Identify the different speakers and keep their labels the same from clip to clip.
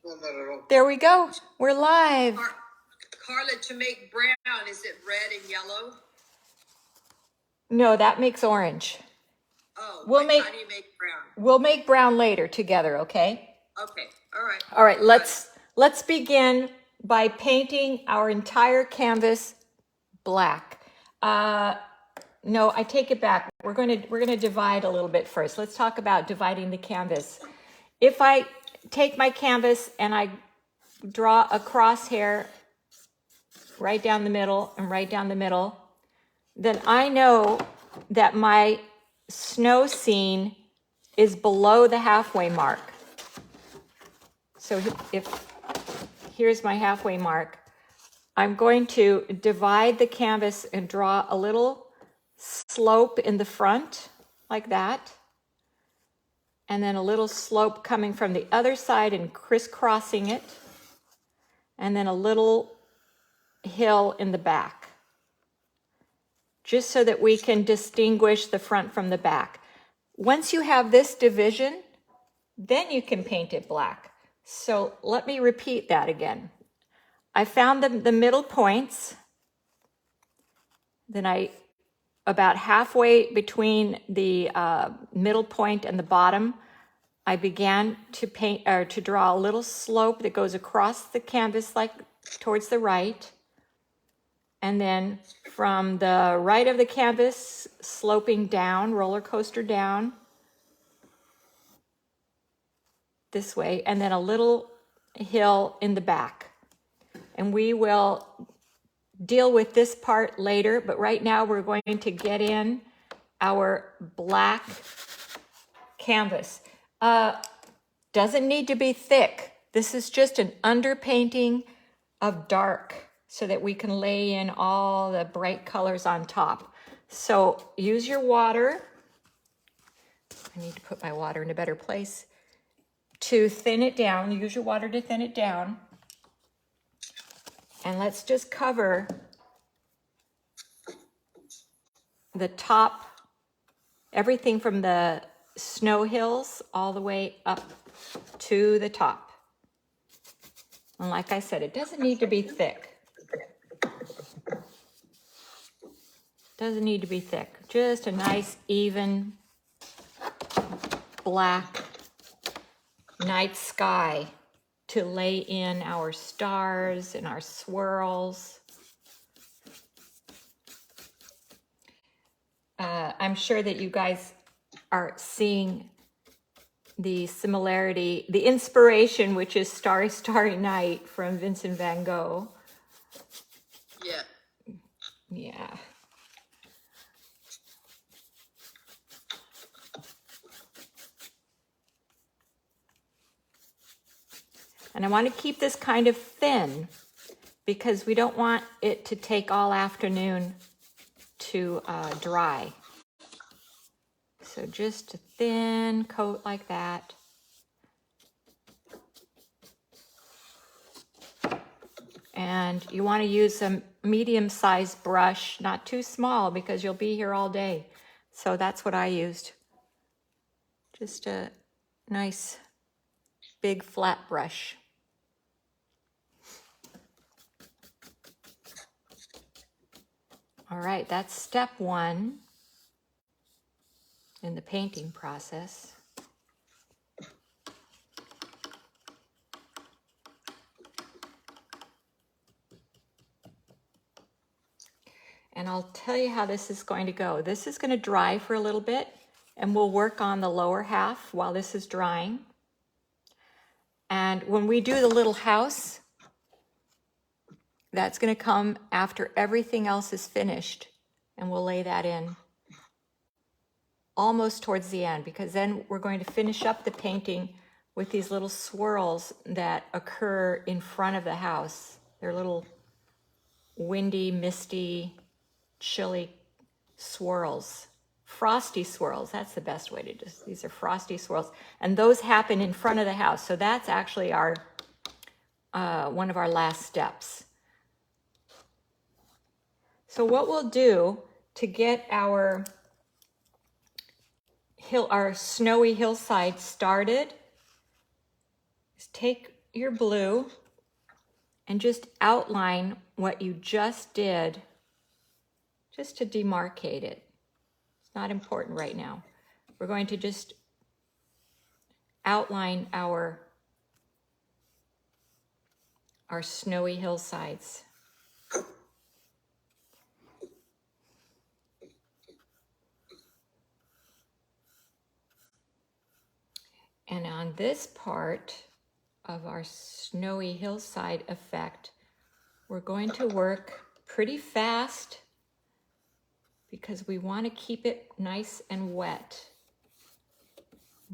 Speaker 1: No, not at all.
Speaker 2: There we go. We're live.
Speaker 1: Carla, to make brown, is it red and yellow?
Speaker 2: No, that makes orange.
Speaker 1: Oh,
Speaker 2: How do
Speaker 1: you make brown?
Speaker 2: We'll make brown later together, okay?
Speaker 1: Okay, all right.
Speaker 2: All right, let's begin by painting our entire canvas black. No, I take it back. We're gonna divide a little bit first. Let's talk about dividing the canvas. If I take my canvas and I draw a crosshair right down the middle and right down the middle, then I know that my snow scene is below the halfway mark. So here's my halfway mark. I'm going to divide the canvas and draw a little slope in the front like that. And then a little slope coming from the other side and crisscrossing it. And then a little hill in the back. Just so that we can distinguish the front from the back. Once you have this division, then you can paint it black. So let me repeat that again. I found the middle points. Then about halfway between the middle point and the bottom, I began to paint or to draw a little slope that goes across the canvas like towards the right. And then from the right of the canvas, sloping down, roller coaster down this way, and then a little hill in the back. And we will deal with this part later, but right now we're going to get in our black canvas. Doesn't need to be thick. This is just an underpainting of dark so that we can lay in all the bright colors on top. So use your water. I need to put my water in a better place. To thin it down, use your water to thin it down. And let's just cover the top, everything from the snow hills all the way up to the top. And like I said, it doesn't need to be thick. Doesn't need to be thick. Just a nice, even, black night sky to lay in our stars and our swirls. I'm sure that you guys are seeing the similarity, the inspiration, which is Starry, Starry Night from Vincent van Gogh. Yeah. Yeah. And I want to keep this kind of thin because we don't want it to take all afternoon to dry. So just a thin coat like that. And you want to use a medium-sized brush, not too small because you'll be here all day. So that's what I used. Just a nice big flat brush. All right, that's step one in the painting process. And I'll tell you how this is going to go. This is going to dry for a little bit, and we'll work on the lower half while this is drying. And when we do the little house, that's going to come after everything else is finished, and we'll lay that in almost towards the end, because then we're going to finish up the painting with these little swirls that occur in front of the house. They're little windy, misty, chilly swirls. Frosty swirls, that's the best way to do this. These are frosty swirls. And those happen in front of the house. So that's actually our one of our last steps. So what we'll do to get our snowy hillside started is take your blue and just outline what you just did, just to demarcate it. It's not important right now. We're going to just outline our snowy hillsides. And on this part of our snowy hillside effect, we're going to work pretty fast because we want to keep it nice and wet.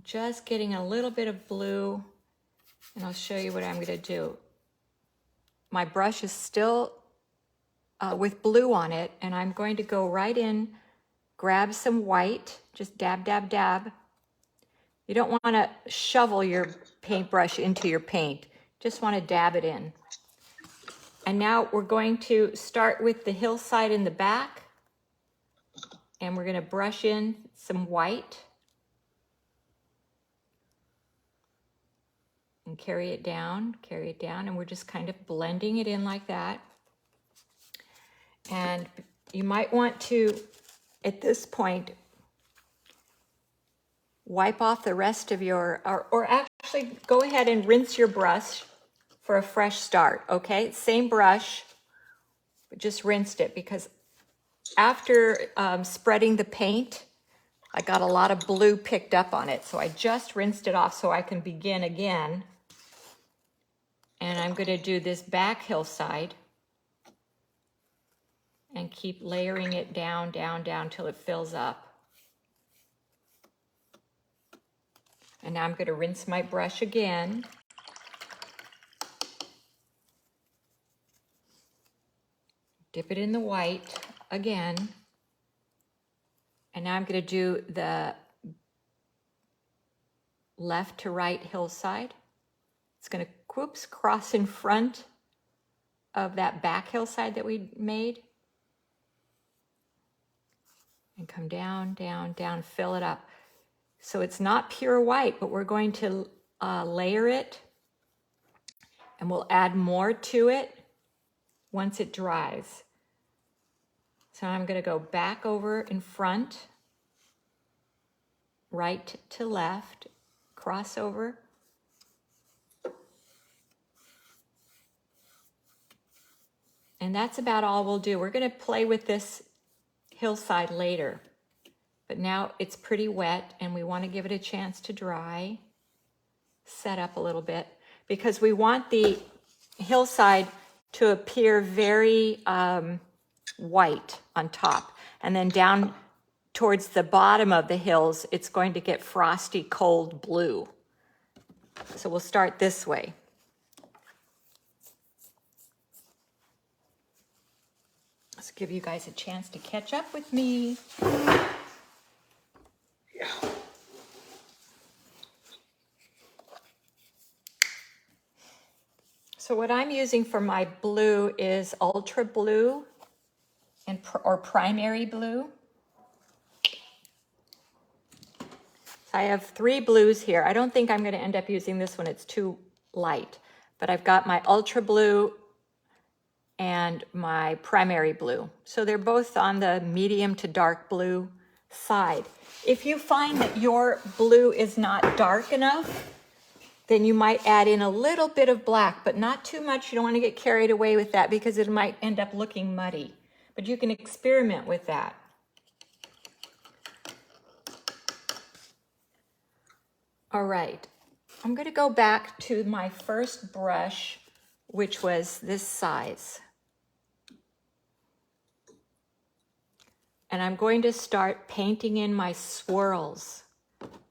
Speaker 2: Just getting a little bit of blue, and I'll show you what I'm going to do. My brush is still with blue on it, and I'm going to go right in, grab some white, just dab, dab, dab. You don't want to shovel your paintbrush into your paint. Just want to dab it in. And now we're going to start with the hillside in the back, and we're going to brush in some white and carry it down, and we're just kind of blending it in like that. And you might want to, at this point, wipe off the rest of your, or actually go ahead and rinse your brush for a fresh start, okay? Same brush, but just rinsed it, because after spreading the paint, I got a lot of blue picked up on it. So I just rinsed it off so I can begin again. And I'm going to do this back hillside and keep layering it down, down, down till it fills up. And now I'm going to rinse my brush again. Dip it in the white again. And now I'm going to do the left to right hillside. It's going to, whoops, cross in front of that back hillside that we made. And come down, down, down, fill it up. So it's not pure white, but we're going to layer it, and we'll add more to it once it dries. So I'm going to go back over in front, right to left, cross over. And that's about all we'll do. We're going to play with this hillside later. But now it's pretty wet, and we want to give it a chance to dry, set up a little bit, because we want the hillside to appear very white on top. And then down towards the bottom of the hills, it's going to get frosty, cold blue. So we'll start this way. Let's give you guys a chance to catch up with me. So what I'm using for my blue is ultra blue or primary blue. So I have 3 blues here. I don't think I'm going to end up using this one. It's too light. But I've got my ultra blue and my primary blue. So they're both on the medium to dark blue side. If you find that your blue is not dark enough, then you might add in a little bit of black, but not too much. You don't want to get carried away with that because it might end up looking muddy. But you can experiment with that. All right, I'm going to go back to my first brush, which was this size. And I'm going to start painting in my swirls.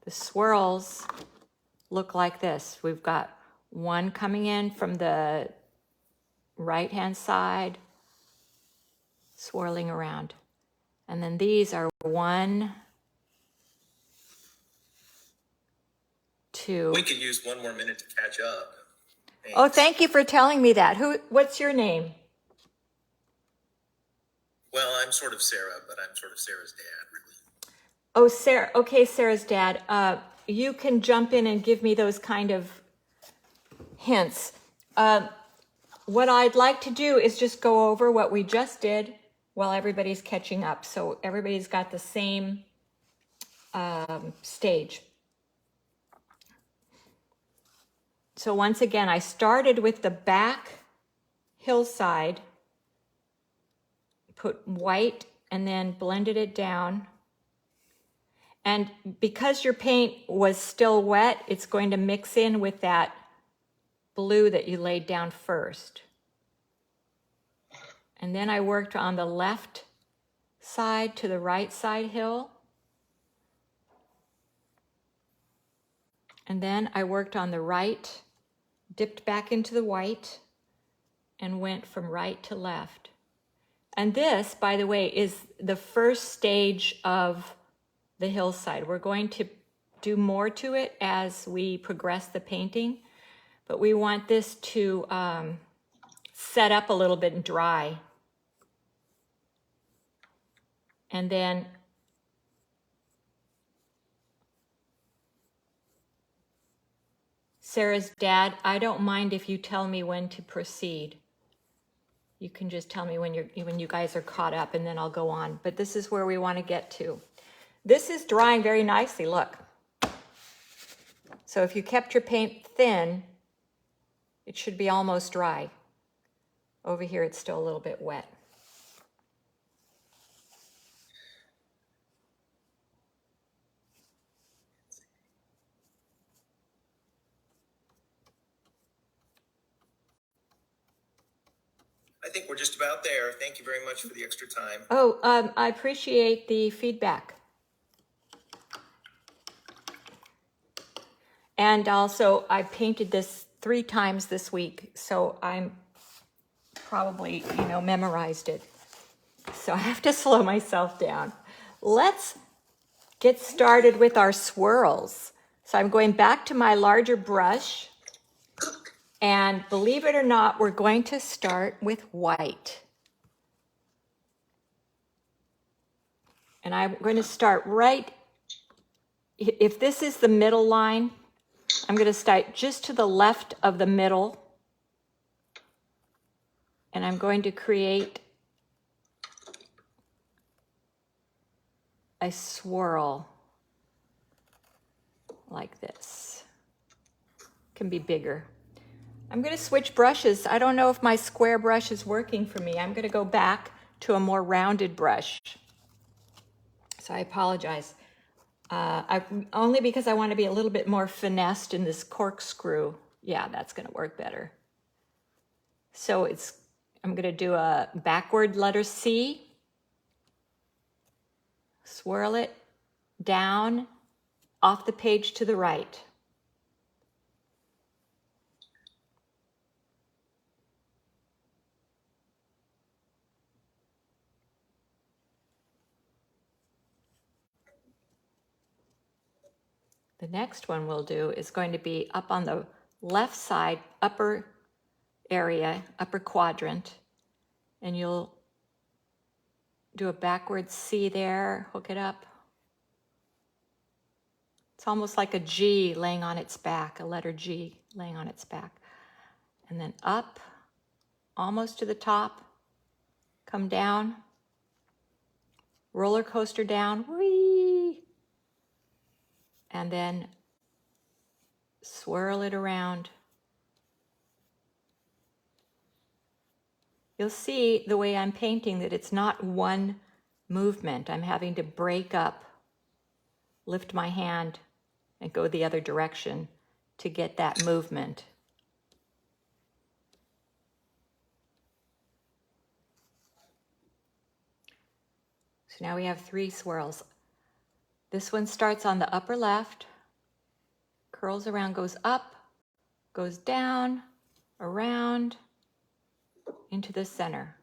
Speaker 2: The swirls look like this. We've got one coming in from the right-hand side, swirling around. And then these are 1, 2.
Speaker 3: We could use 1 more minute to catch up. Thanks.
Speaker 2: Oh, thank you for telling me that. What's your name?
Speaker 3: Well, I'm sort of Sarah, but I'm sort of Sarah's dad, really.
Speaker 2: Oh, Sarah. Okay, Sarah's dad. You can jump in and give me those kind of hints. What I'd like to do is just go over what we just did while everybody's catching up. So everybody's got the same stage. So once again, I started with the back hillside, put white, and then blended it down. And because your paint was still wet, it's going to mix in with that blue that you laid down first. And then I worked on the left side to the right side hill. And then I worked on the right, dipped back into the white, and went from right to left. And this, by the way, is the first stage of the hillside. We're going to do more to it as we progress the painting, but we want this to set up a little bit and dry. And then Sarah's dad, I don't mind if you tell me when to proceed. You can just tell me when you guys are caught up, and then I'll go on. But this is where we want to get to. This is drying very nicely, look. So if you kept your paint thin, it should be almost dry. Over here, it's still a little bit wet.
Speaker 3: I think we're just about there. Thank you very much for the extra time.
Speaker 2: Oh, I appreciate the feedback. And also, I painted this 3 times this week, so I'm probably, memorized it. So I have to slow myself down. Let's get started with our swirls. So I'm going back to my larger brush. And believe it or not, we're going to start with white. And I'm going to start right, if this is the middle line, I'm going to start just to the left of the middle. And I'm going to create a swirl like this. Can be bigger. I'm going to switch brushes. I don't know if my square brush is working for me. I'm going to go back to a more rounded brush. So I apologize. Only because I want to be a little bit more finessed in this corkscrew. Yeah, that's going to work better. So I'm going to do a backward letter C. Swirl it down off the page to the right. The next one we'll do is going to be up on the left side, upper area, upper quadrant, and you'll do a backward C there, hook it up. It's almost like a G laying on its back, a letter G laying on its back. And then up, almost to the top, come down, roller coaster down, whee! And then swirl it around. You'll see the way I'm painting that it's not one movement. I'm having to break up, lift my hand, and go the other direction to get that movement. So now we have 3 swirls. This one starts on the upper left, curls around, goes up, goes down, around, into the center.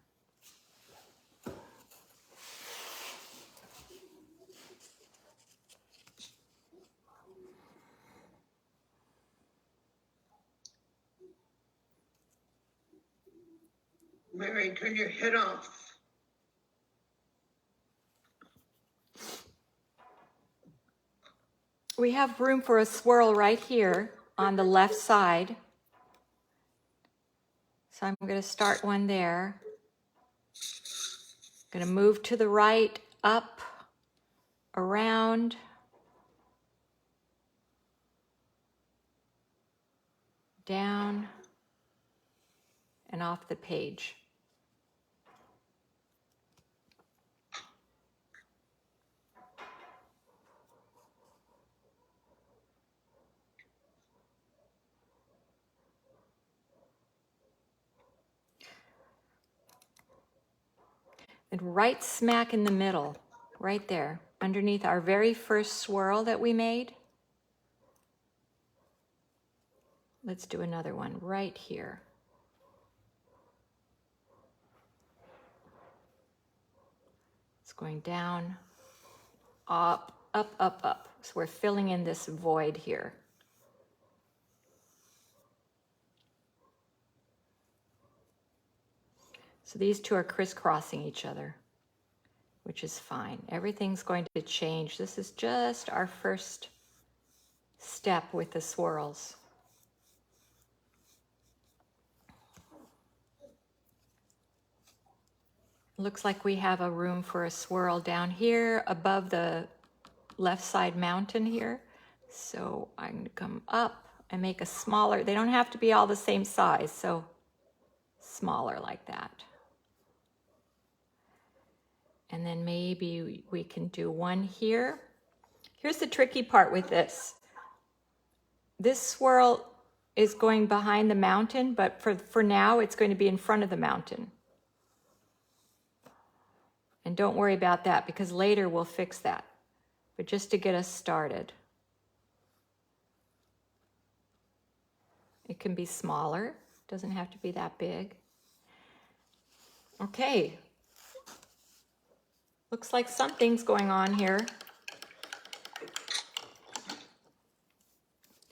Speaker 1: Mary, turn your head off.
Speaker 2: We have room for a swirl right here on the left side. So I'm going to start one there. Going to move to the right, up, around, down, and off the page. And right smack in the middle, right there, underneath our very first swirl that we made. Let's do another one right here. It's going down, up, up, up, up. So we're filling in this void here. So these two are crisscrossing each other, which is fine. Everything's going to change. This is just our first step with the swirls. Looks like we have a room for a swirl down here above the left side mountain here. So I'm going to come up and make a smaller. They don't have to be all the same size, so smaller like that. And then maybe we can do one here. Here's the tricky part with this. This swirl is going behind the mountain, but for now it's going to be in front of the mountain. And don't worry about that because later we'll fix that. But just to get us started. It can be smaller, doesn't have to be that big. Okay. Looks like something's going on here.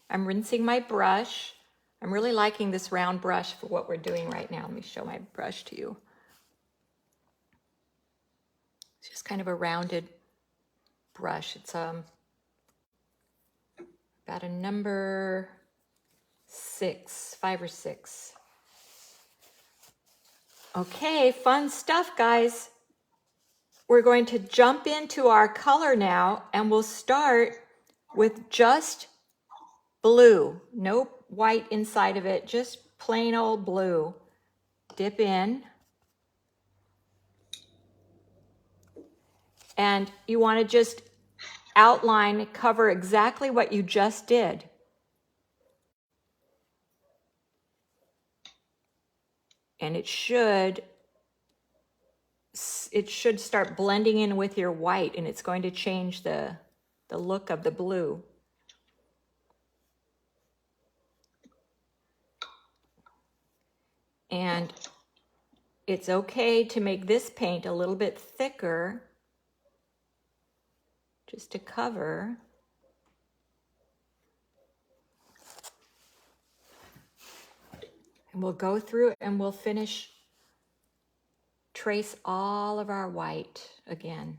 Speaker 2: I'm rinsing my brush. I'm really liking this round brush for what we're doing right now. Let me show my brush to you. It's just kind of a rounded brush. It's about a number 5 or 6. Okay, fun stuff, guys. We're going to jump into our color now, and we'll start with just blue. No white inside of it, just plain old blue. Dip in. And you want to just outline, cover exactly what you just did. And it should start blending in with your white, and it's going to change the look of the blue. And it's okay to make this paint a little bit thicker, just to cover. And we'll go through it and we'll finish, trace all of our white again.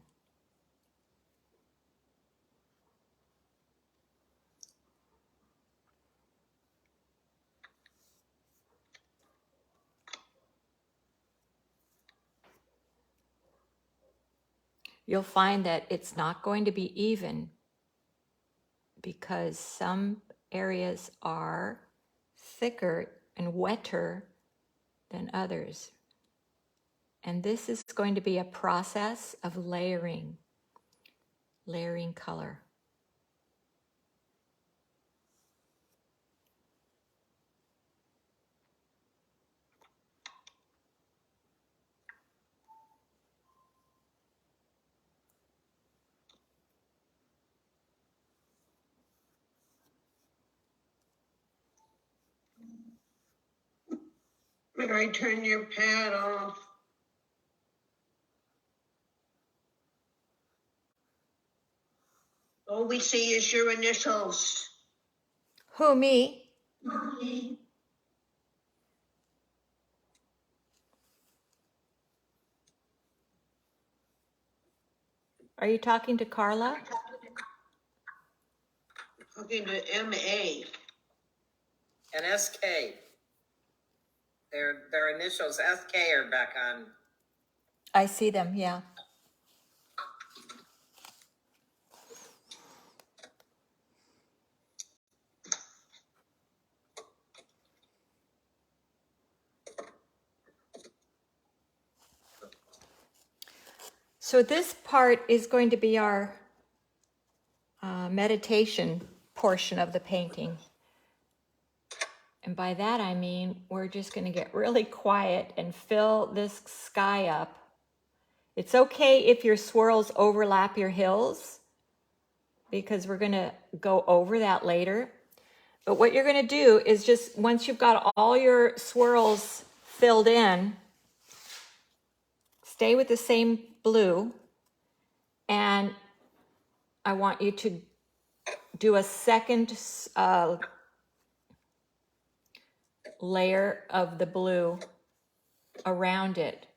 Speaker 2: You'll find that it's not going to be even because some areas are thicker and wetter than others. And this is going to be a process of layering color.
Speaker 1: Mary, turn your pad off. All we see is your initials.
Speaker 2: Who, me? Are you talking to Carla?
Speaker 1: Talking to M.A.
Speaker 3: And SK.
Speaker 4: Their initials SK are back on.
Speaker 2: I see them, yeah. So this part is going to be our meditation portion of the painting. And by that I mean we're just going to get really quiet and fill this sky up. It's okay if your swirls overlap your hills, because we're going to go over that later. But what you're going to do is just, once you've got all your swirls filled in, stay with the same blue, and I want you to do a second layer of the blue around it,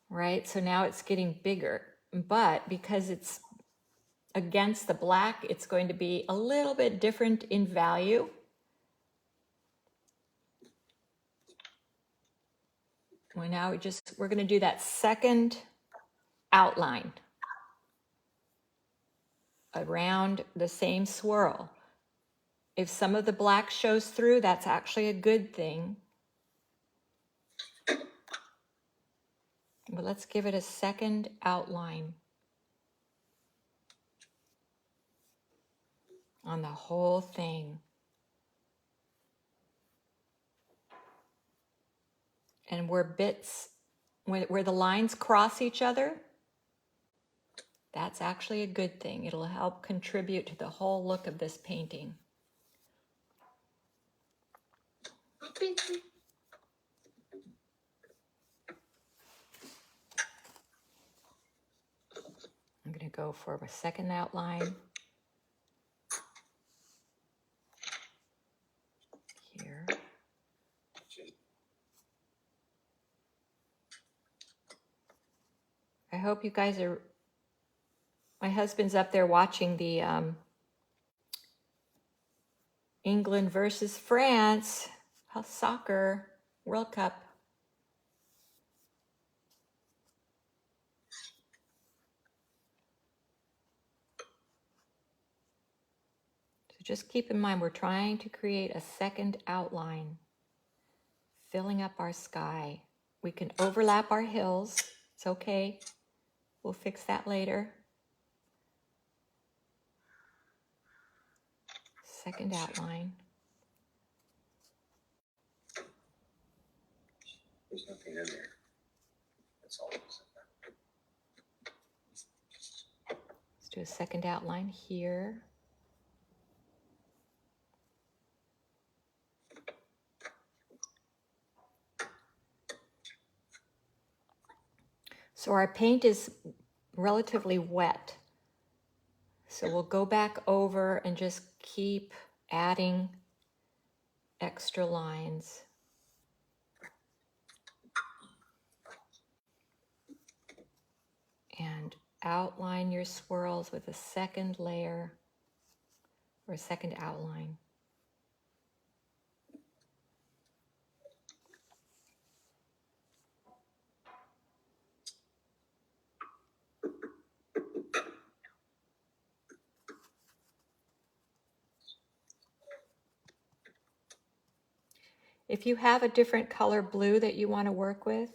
Speaker 2: right? So now it's getting bigger, but because it's against the black, it's going to be a little bit different in value. Well, now we're going to do that second outline around the same swirl. If some of the black shows through, that's actually a good thing. But let's give it a second outline on the whole thing. And where the lines cross each other, that's actually a good thing. It'll help contribute to the whole look of this painting. I'm going to go for a second outline here. I hope you guys are, my husband's up there watching the England versus France soccer World Cup. So just keep in mind, we're trying to create a second outline, filling up our sky. We can overlap our hills. It's okay. We'll fix that later. Second outline.
Speaker 3: There's nothing in there. That's all.
Speaker 2: Let's do a second outline here. So our paint is relatively wet. So we'll go back over and just keep adding extra lines. And outline your swirls with a second layer or a second outline. If you have a different color blue that you want to work with,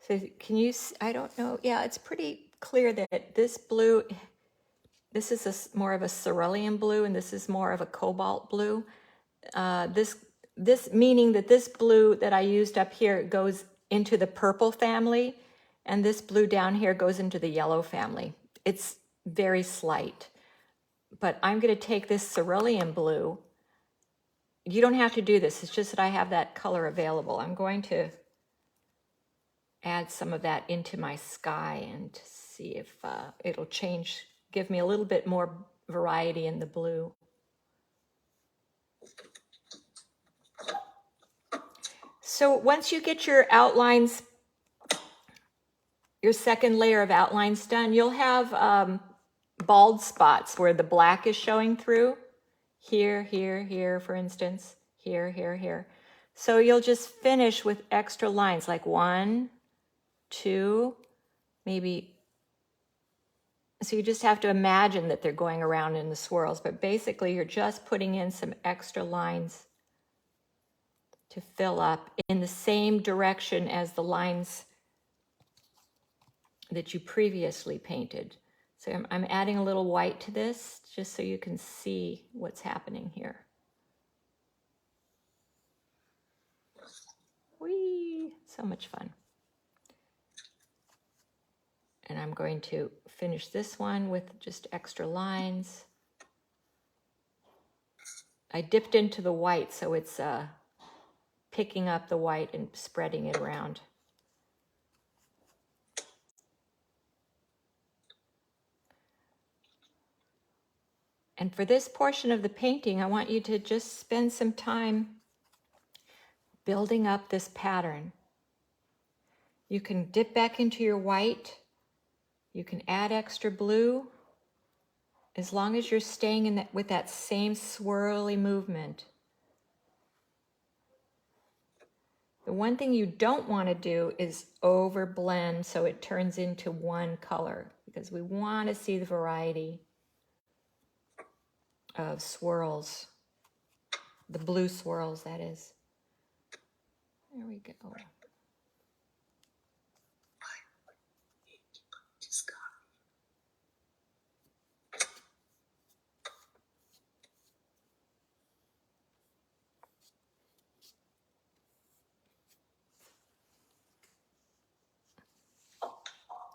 Speaker 2: so can you, I don't know, yeah, it's pretty clear that this blue, this is more of a cerulean blue and this is more of a cobalt blue. This meaning that this blue that I used up here goes into the purple family, and this blue down here goes into the yellow family. It's very slight, but I'm going to take this cerulean blue. You don't have to do this. It's just that I have that color available. I'm going to add some of that into my sky and see if it'll change, give me a little bit more variety in the blue. So once you get your outlines, your second layer of outlines done, you'll have bald spots where the black is showing through. Here, here, here, for instance, here, here, here. So you'll just finish with extra lines, like 1, 2, maybe. So you just have to imagine that they're going around in the swirls, but basically you're just putting in some extra lines to fill up in the same direction as the lines that you previously painted. So I'm adding a little white to this just so you can see what's happening here. Whee! So much fun. And I'm going to finish this one with just extra lines. I dipped into the white, so it's picking up the white and spreading it around. And for this portion of the painting, I want you to just spend some time building up this pattern. You can dip back into your white. You can add extra blue, as long as you're staying in that, with that same swirly movement. The one thing you don't want to do is over blend so it turns into one color, because we want to see the variety of swirls, the blue swirls, that is. There we go.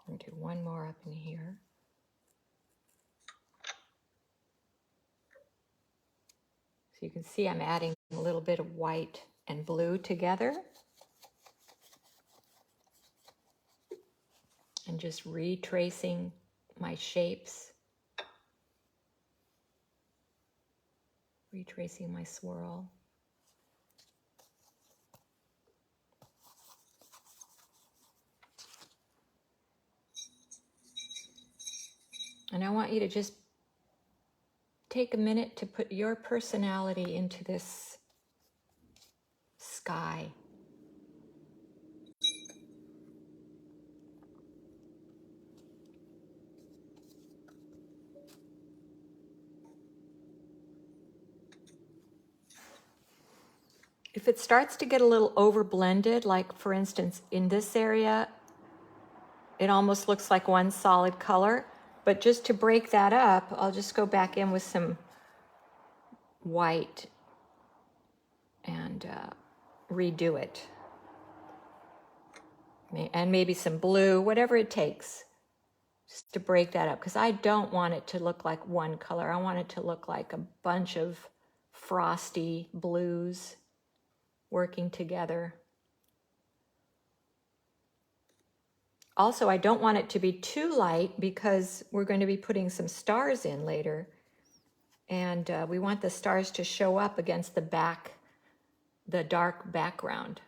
Speaker 2: And do one more up in here. So you can see I'm adding a little bit of white and blue together. And just retracing my shapes. Retracing my swirl. And I want you to just take a minute to put your personality into this sky. If it starts to get a little over blended, like for instance, in this area, it almost looks like one solid color. But just to break that up, I'll just go back in with some white and redo it. And maybe some blue, whatever it takes, just to break that up. Because I don't want it to look like one color. I want it to look like a bunch of frosty blues working together. Also, I don't want it to be too light because we're going to be putting some stars in later. And we want the stars to show up against the dark background.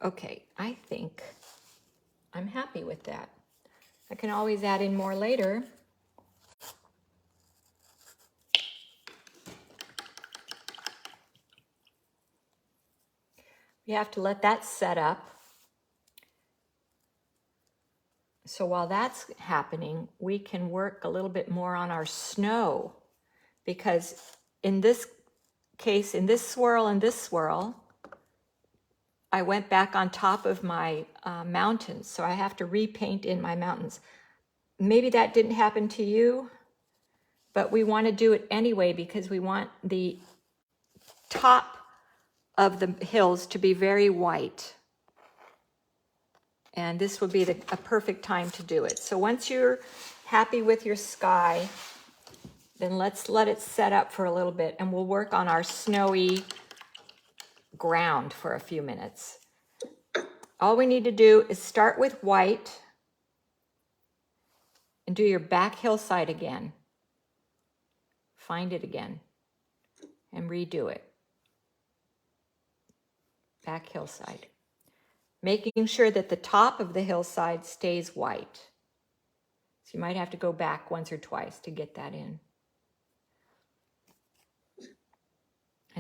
Speaker 2: Okay, I think I'm happy with that. I can always add in more later. You have to let that set up. So while that's happening, we can work a little bit more on our snow, because in this case, in this swirl and this swirl, I went back on top of my mountains, so I have to repaint in my mountains. Maybe that didn't happen to you, but we want to do it anyway because we want the top of the hills to be very white. And this would be a perfect time to do it. So once you're happy with your sky, then let's let it set up for a little bit and we'll work on our snowy ground for a few minutes. All we need to do is start with white and do your back hillside again. Find it again and redo it. Back hillside. Making sure that the top of the hillside stays white. So you might have to go back once or twice to get that in.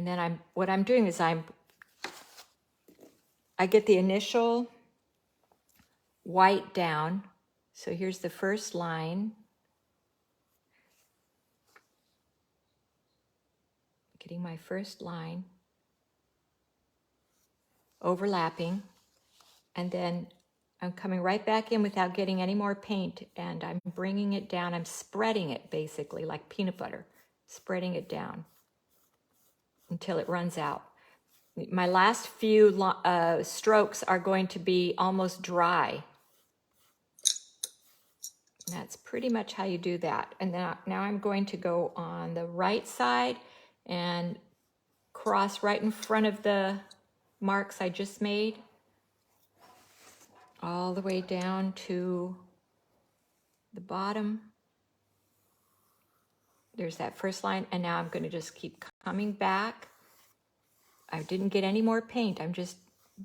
Speaker 2: And then what I'm doing is I get the initial white down. So here's the first line. Getting my first line, overlapping, and then I'm coming right back in without getting any more paint, and I'm bringing it down. I'm spreading it basically like peanut butter, spreading it down until it runs out. My last few strokes are going to be almost dry. And that's pretty much how you do that. And then now I'm going to go on the right side and cross right in front of the marks I just made, all the way down to the bottom. There's that first line, and now I'm going to just keep coming back. I didn't get any more paint. I'm just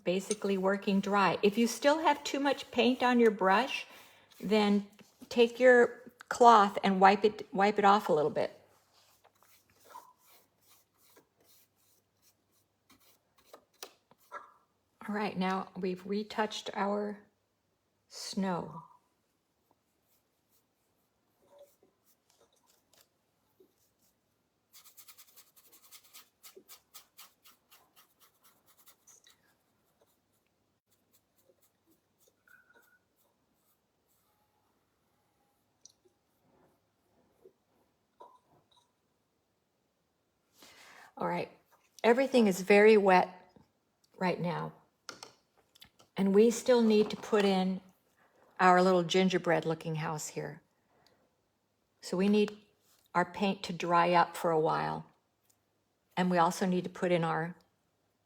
Speaker 2: basically working dry. If you still have too much paint on your brush, then take your cloth and wipe it off a little bit. All right, now we've retouched our snow. All right, everything is very wet right now. And we still need to put in our little gingerbread looking house here. So we need our paint to dry up for a while. And we also need to put in our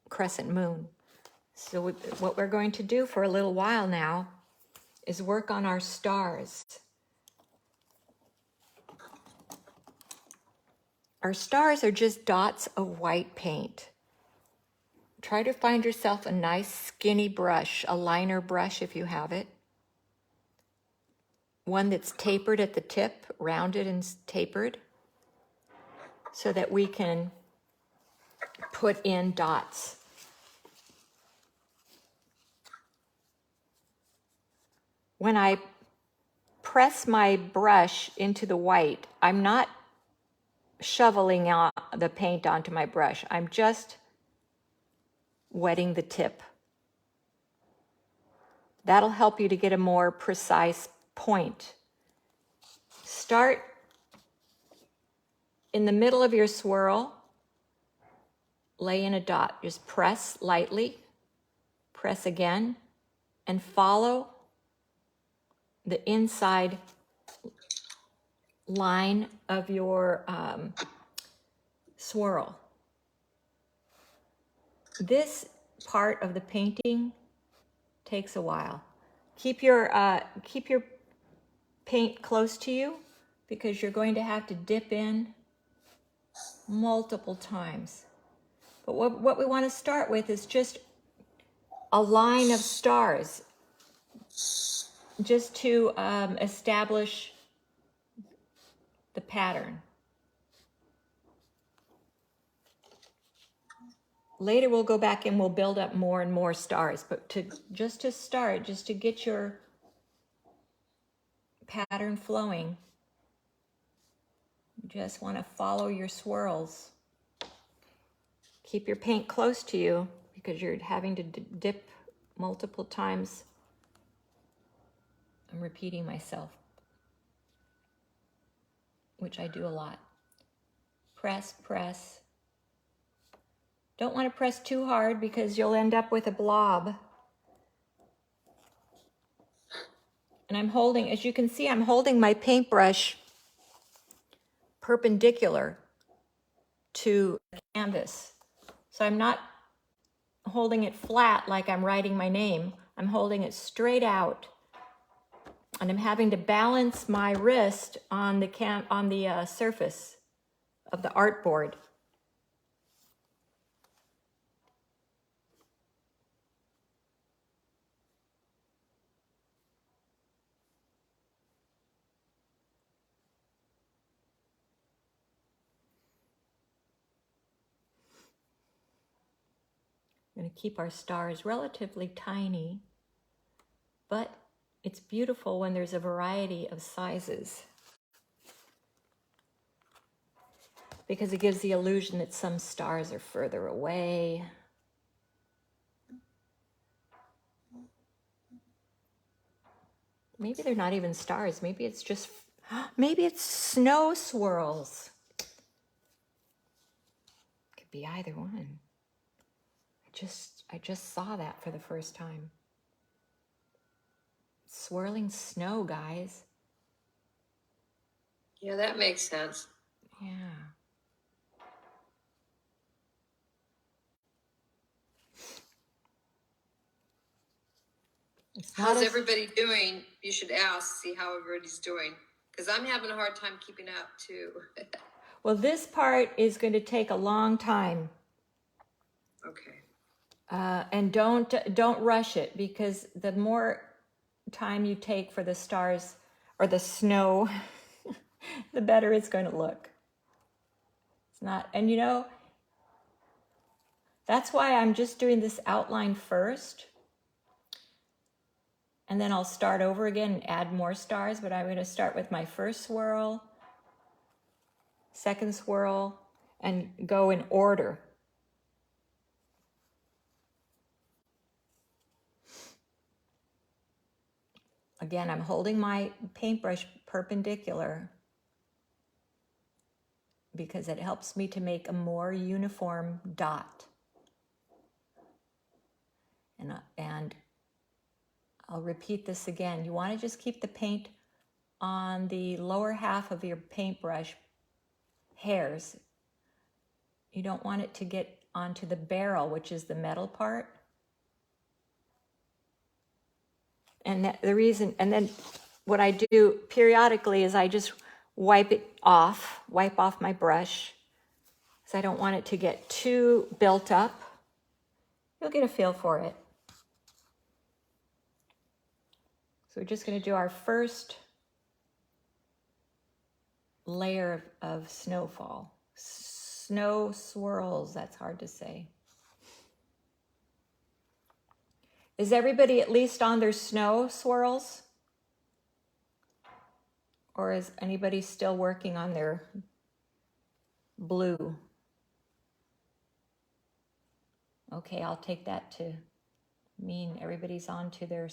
Speaker 2: crescent moon. So what we're going to do for a little while now is work on our stars. Our stars are just dots of white paint. Try to find yourself a nice skinny brush, a liner brush if you have it. One that's tapered at the tip, rounded and tapered, so that we can put in dots. When I press my brush into the white, I'm not shoveling out the paint onto my brush. I'm just wetting the tip. That'll help you to get a more precise point. Start in the middle of your swirl, lay in a dot. Just press lightly, press again, and follow the inside line of your swirl. This part of the painting takes a while. Keep your paint close to you because you're going to have to dip in multiple times. But what we want to start with is just a line of stars, just to establish the pattern. Later we'll go back and we'll build up more and more stars, but just to start, just to get your pattern flowing, you just want to follow your swirls. Keep your paint close to you because you're having to dip multiple times. I'm repeating myself, which I do a lot. Press, press. Don't want to press too hard because you'll end up with a blob. And I'm holding, as you can see, I'm holding my paintbrush perpendicular to the canvas. So I'm not holding it flat like I'm writing my name. I'm holding it straight out. And I'm having to balance my wrist on the surface of the artboard. We're going to keep our stars relatively tiny, but it's beautiful when there's a variety of sizes because it gives the illusion that some stars are further away. Maybe they're not even stars. Maybe it's just, maybe it's snow swirls. Could be either one. I just saw that for the first time. Swirling snow, guys.
Speaker 1: Yeah, that makes sense.
Speaker 2: Yeah. It's not
Speaker 1: How's
Speaker 2: as-
Speaker 1: everybody doing? You should ask, see how everybody's doing. Because I'm having a hard time keeping up too.
Speaker 2: Well, this part is going to take a long time.
Speaker 1: Okay.
Speaker 2: And don't rush it, because the more time you take for the stars or the snow, the better it's going to look. It's not, and you know, that's why I'm just doing this outline first. And then I'll start over again and add more stars, but I'm going to start with my first swirl, second swirl, and go in order. Again, I'm holding my paintbrush perpendicular because it helps me to make a more uniform dot. And I'll repeat this again. You want to just keep the paint on the lower half of your paintbrush hairs. You don't want it to get onto the barrel, which is the metal part. And the reason, and then what I do periodically is I just wipe off my brush, because I don't want it to get too built up. You'll get a feel for it. So we're just going to do our first layer of snowfall. Snow swirls, that's hard to say. Is everybody at least on their snow swirls? Or is anybody still working on their blue? Okay, I'll take that to mean everybody's on to their,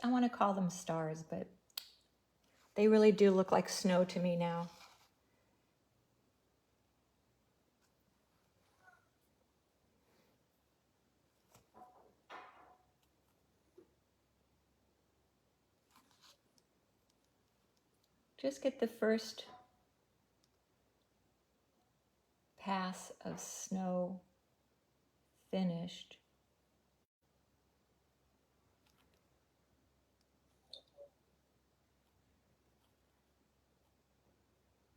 Speaker 2: I want to call them stars, but they really do look like snow to me now. Just get the first pass of snow finished.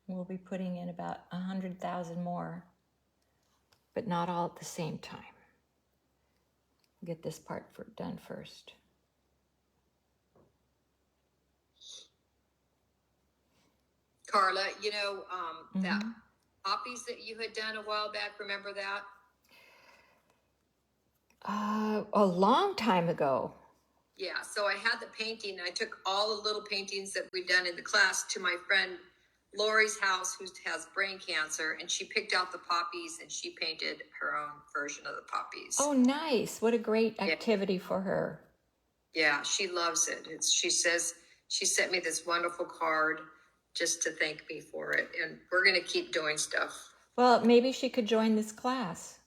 Speaker 2: We'll be putting in about 100,000 more, but not all at the same time. Get this part done first.
Speaker 1: Carla, you know, that poppies that you had done a while back, remember that?
Speaker 2: A long time ago.
Speaker 1: Yeah, so I had the painting. I took all the little paintings that we'd done in the class to my friend Lori's house, who has brain cancer, and she picked out the poppies and she painted her own version of the poppies.
Speaker 2: Oh, nice. What a great activity for her.
Speaker 1: Yeah, she loves it. She says she sent me this wonderful card just to thank me for it. And we're going to keep doing stuff.
Speaker 2: Well, maybe she could join this class.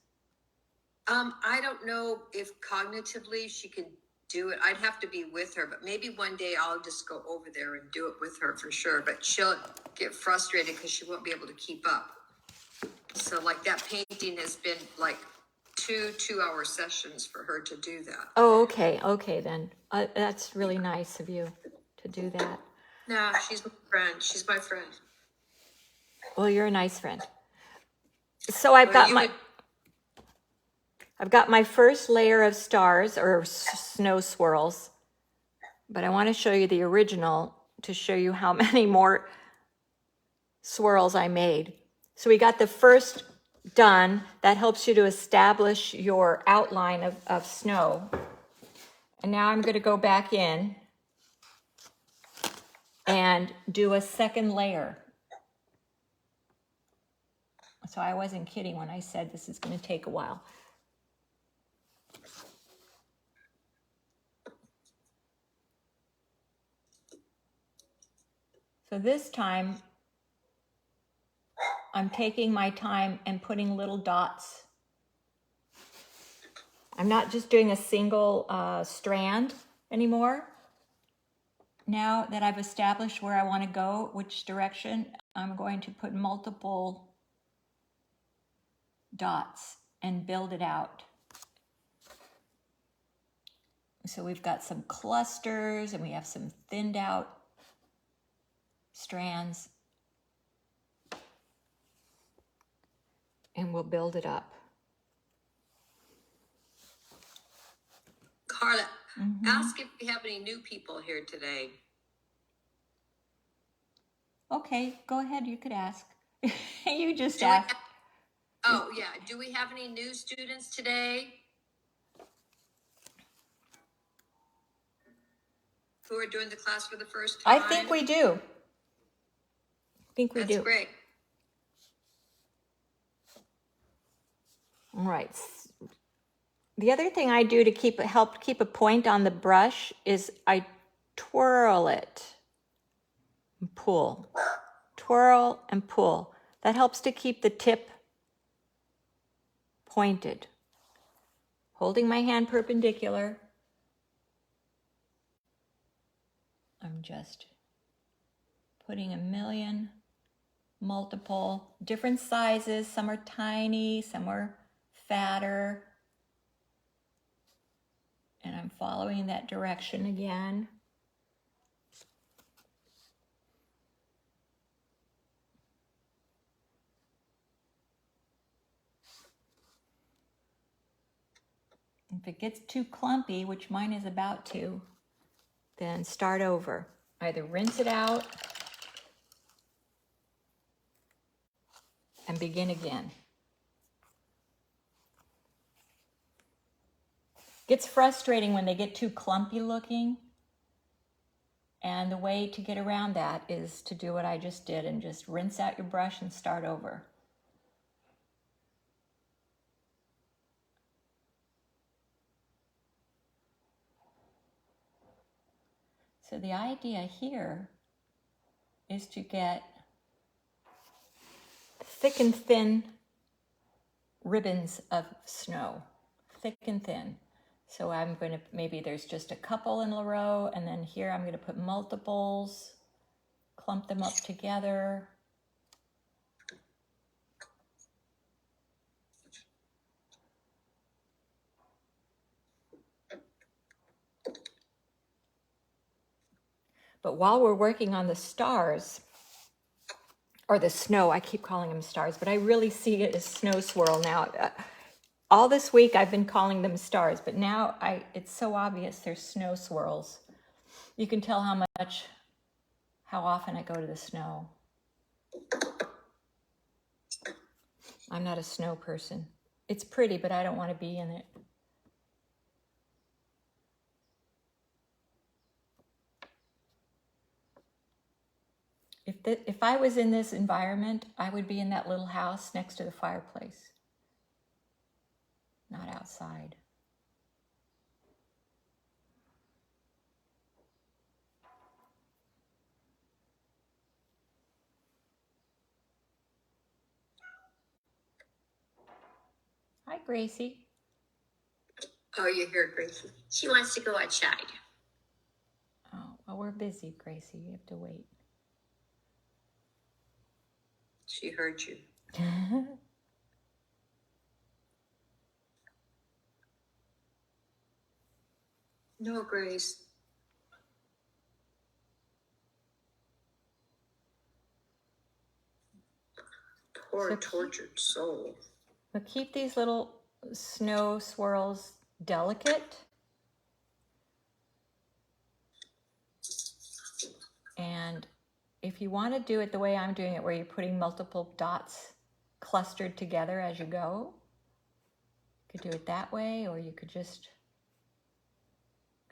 Speaker 1: I don't know if cognitively she could do it. I'd have to be with her, but maybe one day I'll just go over there and do it with her for sure. But she'll get frustrated because she won't be able to keep up. So like that painting has been like two-hour sessions for her to do that.
Speaker 2: Oh, okay. Okay, then. That's really nice of you to do that.
Speaker 1: No, she's my friend. She's my friend.
Speaker 2: Well, you're a nice friend. So I've got my first layer of stars or snow swirls, but I want to show you the original to show you how many more swirls I made. So we got the first done. That helps you to establish your outline of snow. And now I'm going to go back in and do a second layer. So I wasn't kidding when I said this is going to take a while. So this time, I'm taking my time and putting little dots. I'm not just doing a single strand anymore. Now that I've established where I want to go, which direction, I'm going to put multiple dots and build it out. So we've got some clusters and we have some thinned out strands. And we'll build it up.
Speaker 1: Carla, ask if we have any new people here today.
Speaker 2: Okay, go ahead, you could ask. You just
Speaker 1: Do we
Speaker 2: asked.
Speaker 1: have- oh, yeah. Do we have any new students today? Who are doing the class for the first
Speaker 2: I
Speaker 1: time?
Speaker 2: think we do.
Speaker 1: That's great.
Speaker 2: All right. The other thing I do to help keep a point on the brush is I twirl it and pull. Twirl and pull. That helps to keep the tip pointed. Holding my hand perpendicular. I'm just putting a million, multiple, different sizes. Some are tiny, some are fatter. And I'm following that direction again. If it gets too clumpy, which mine is about to, then start over. Either rinse it out and begin again. Gets frustrating when they get too clumpy looking. And the way to get around that is to do what I just did and just rinse out your brush and start over. So the idea here is to get thick and thin ribbons of snow, thick and thin. So I'm going to, maybe there's just a couple in a row, and then here I'm going to put multiples, clump them up together. But while we're working on the stars, or the snow, I keep calling them stars, but I really see it as snow swirl now. All this week I've been calling them stars, but now it's so obvious they're snow swirls. You can tell how often I go to the snow. I'm not a snow person. It's pretty, but I don't want to be in it. If I was in this environment, I would be in that little house next to the fireplace, not outside. Hi, Gracie.
Speaker 1: Oh, you hear Gracie. She wants to go outside.
Speaker 2: Oh, well, we're busy, Gracie. You have to wait.
Speaker 1: She heard you. No, Grace. Poor tortured soul.
Speaker 2: But keep these little snow swirls delicate. And if you want to do it the way I'm doing it, where you're putting multiple dots clustered together as you go. You could do it that way, or you could just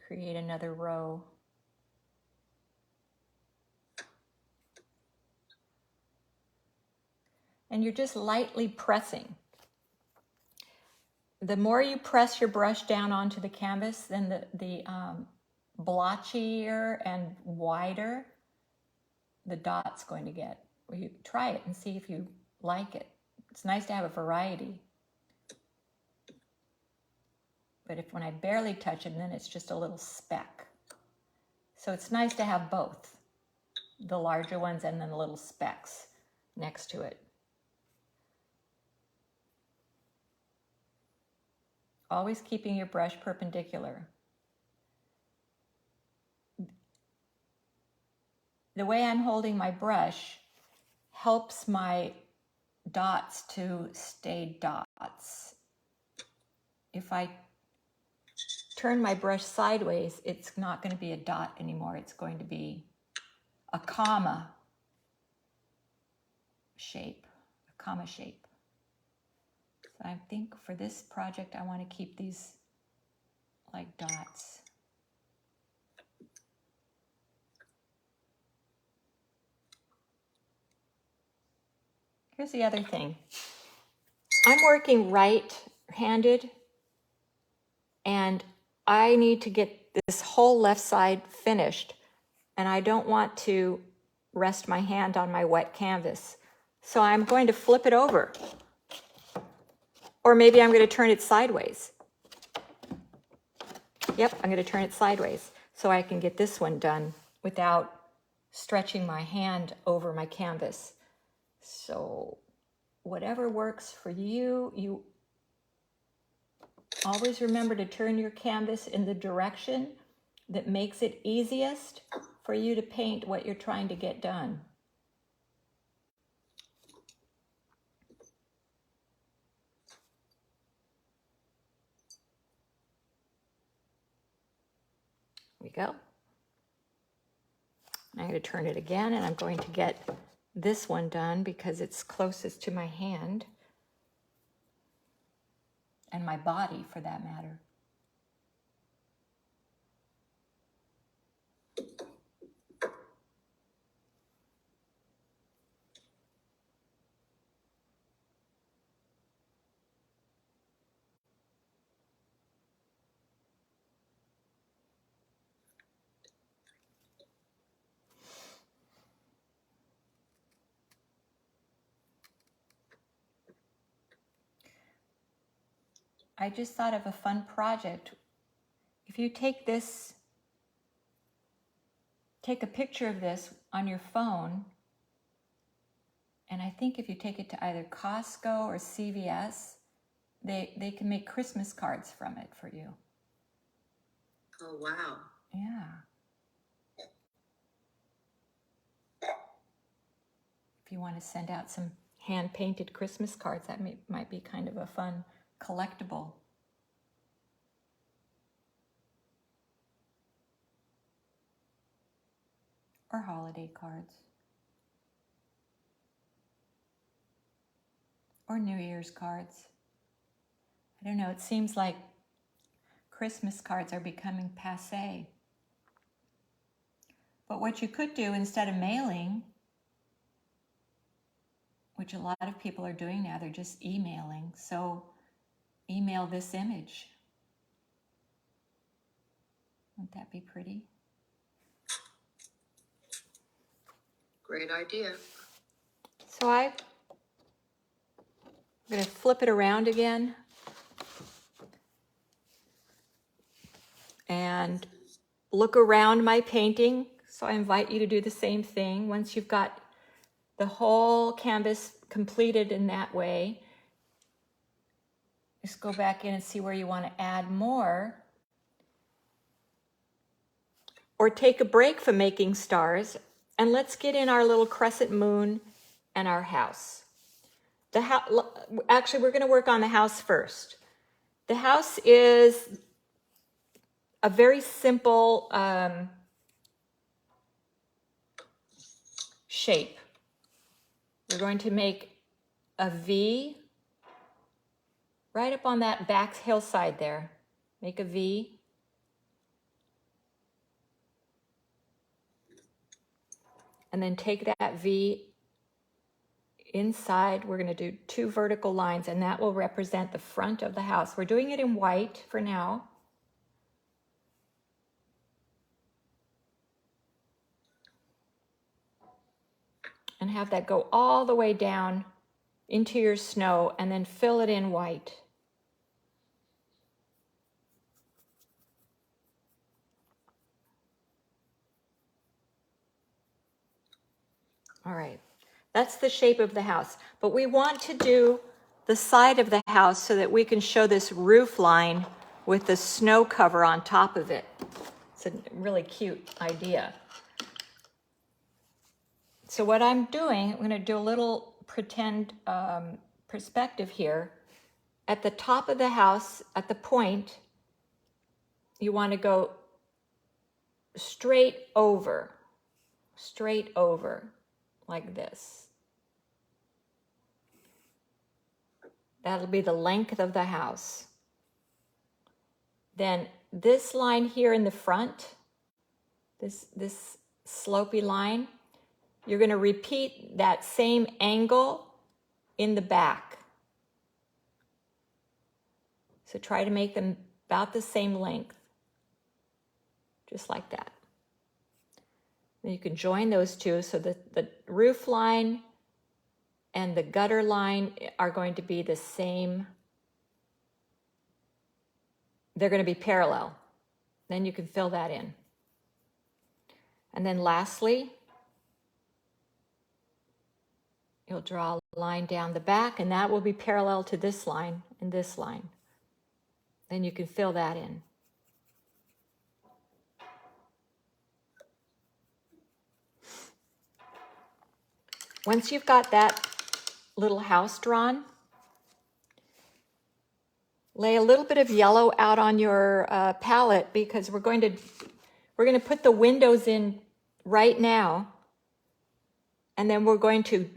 Speaker 2: create another row. And you're just lightly pressing. The more you press your brush down onto the canvas, then the blotchier and wider the dot's going to get. Well, you try it and see if you like it. It's nice to have a variety. But when I barely touch it, then it's just a little speck. So it's nice to have both, the larger ones and then the little specks next to it. Always keeping your brush perpendicular. The way I'm holding my brush helps my dots to stay dots. If I turn my brush sideways, it's not going to be a dot anymore. It's going to be a comma shape, a comma shape. So I think for this project, I want to keep these like dots. Here's the other thing. I'm working right-handed, and I need to get this whole left side finished, and I don't want to rest my hand on my wet canvas. So I'm going to flip it over. Or maybe I'm going to turn it sideways. Yep, I'm going to turn it sideways so I can get this one done without stretching my hand over my canvas. So whatever works for you, you always remember to turn your canvas in the direction that makes it easiest for you to paint what you're trying to get done. There we go. I'm going to turn it again, and I'm going to get this one done because it's closest to my hand and my body for that matter. I just thought of a fun project. If you take this, take a picture of this on your phone, and I think if you take it to either Costco or CVS, they can make Christmas cards from it for you.
Speaker 1: Oh, wow.
Speaker 2: Yeah. If you want to send out some hand-painted Christmas cards, that might be kind of a fun collectible. Or holiday cards. Or New Year's cards. I don't know, it seems like Christmas cards are becoming passé. But what you could do instead of mailing, which a lot of people are doing now, they're just emailing. So email this image. Wouldn't that be pretty?
Speaker 1: Great idea.
Speaker 2: So I'm going to flip it around again. And look around my painting. So I invite you to do the same thing. Once you've got the whole canvas completed in that way, just go back in and see where you want to add more. Or take a break from making stars, and let's get in our little crescent moon and our house. Actually, we're going to work on the house first. The house is a very simple shape. We're going to make a V right up on that back hillside there. Make a V. And then take that V inside. We're going to do 2 vertical lines, and that will represent the front of the house. We're doing it in white for now. And have that go all the way down into your snow, and then fill it in white. All right, that's the shape of the house. But we want to do the side of the house so that we can show this roof line with the snow cover on top of it. It's a really cute idea. So what I'm doing, I'm going to do a little pretend perspective here. At the top of the house, at the point, you want to go straight over, like this. That'll be the length of the house. Then this line here in the front, this slopey line, you're going to repeat that same angle in the back. So try to make them about the same length, just like that. Then you can join those two so that the roof line and the gutter line are going to be the same. They're going to be parallel. Then you can fill that in. And then lastly, you'll draw a line down the back, and that will be parallel to this line and this line. Then you can fill that in. Once you've got that little house drawn, lay a little bit of yellow out on your palette, because we're going to put the windows in right now, and then we're going to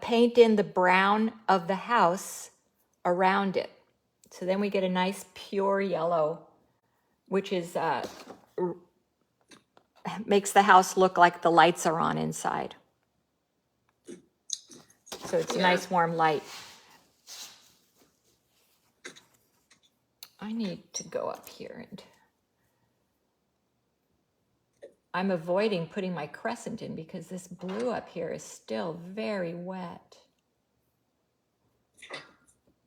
Speaker 2: paint in the brown of the house around it. So then we get a nice pure yellow, which is makes the house look like the lights are on inside. So it's a nice warm light. I need to go up here, and I'm avoiding putting my crescent in because this blue up here is still very wet.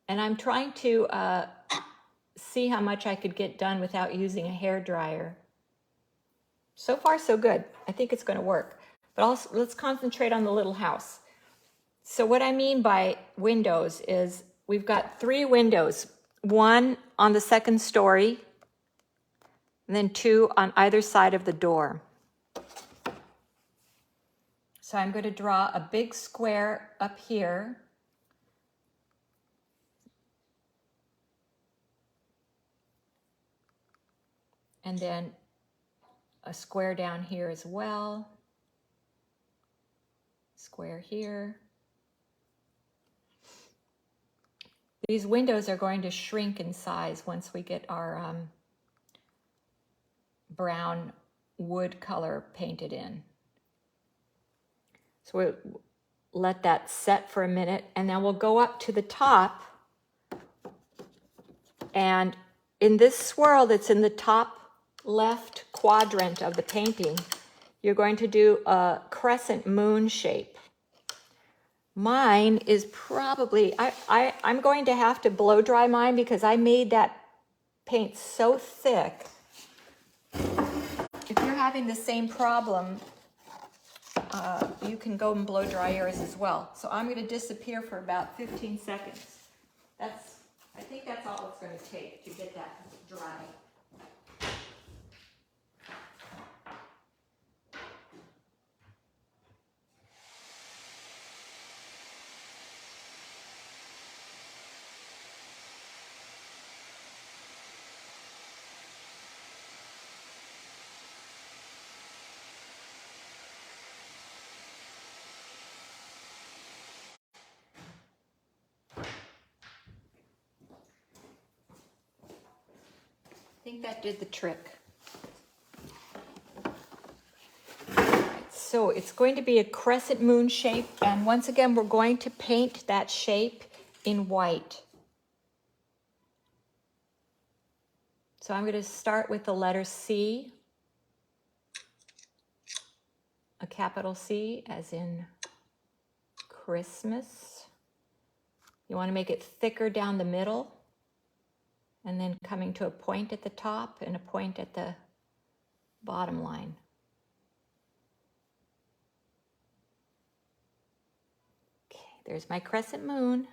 Speaker 2: And I'm trying to see how much I could get done without using a hairdryer. So far, so good. I think it's going to work. But also, let's concentrate on the little house. So what I mean by windows is we've got 3 windows, 1 on the 2nd story, and then 2 on either side of the door. So I'm going to draw a big square up here. And then a square down here as well. Square here. These windows are going to shrink in size once we get our brown wood color painted in. So we'll let that set for a minute, and then we'll go up to the top. And in this swirl that's in the top left quadrant of the painting, you're going to do a crescent moon shape. Mine is probably, I'm going to have to blow dry mine because I made that paint so thick. If you're having the same problem, you can go and blow dry yours as well. So I'm going to disappear for about 15 seconds. I think that's all it's going to take to get that dry. think that did the trick. So it's going to be a crescent moon shape, and once again, we're going to paint that shape in white. So I'm going to start with the letter C, a capital C as in Christmas. You want to make it thicker down the middle, and then coming to a point at the top and a point at the bottom line. Okay, there's my crescent moon.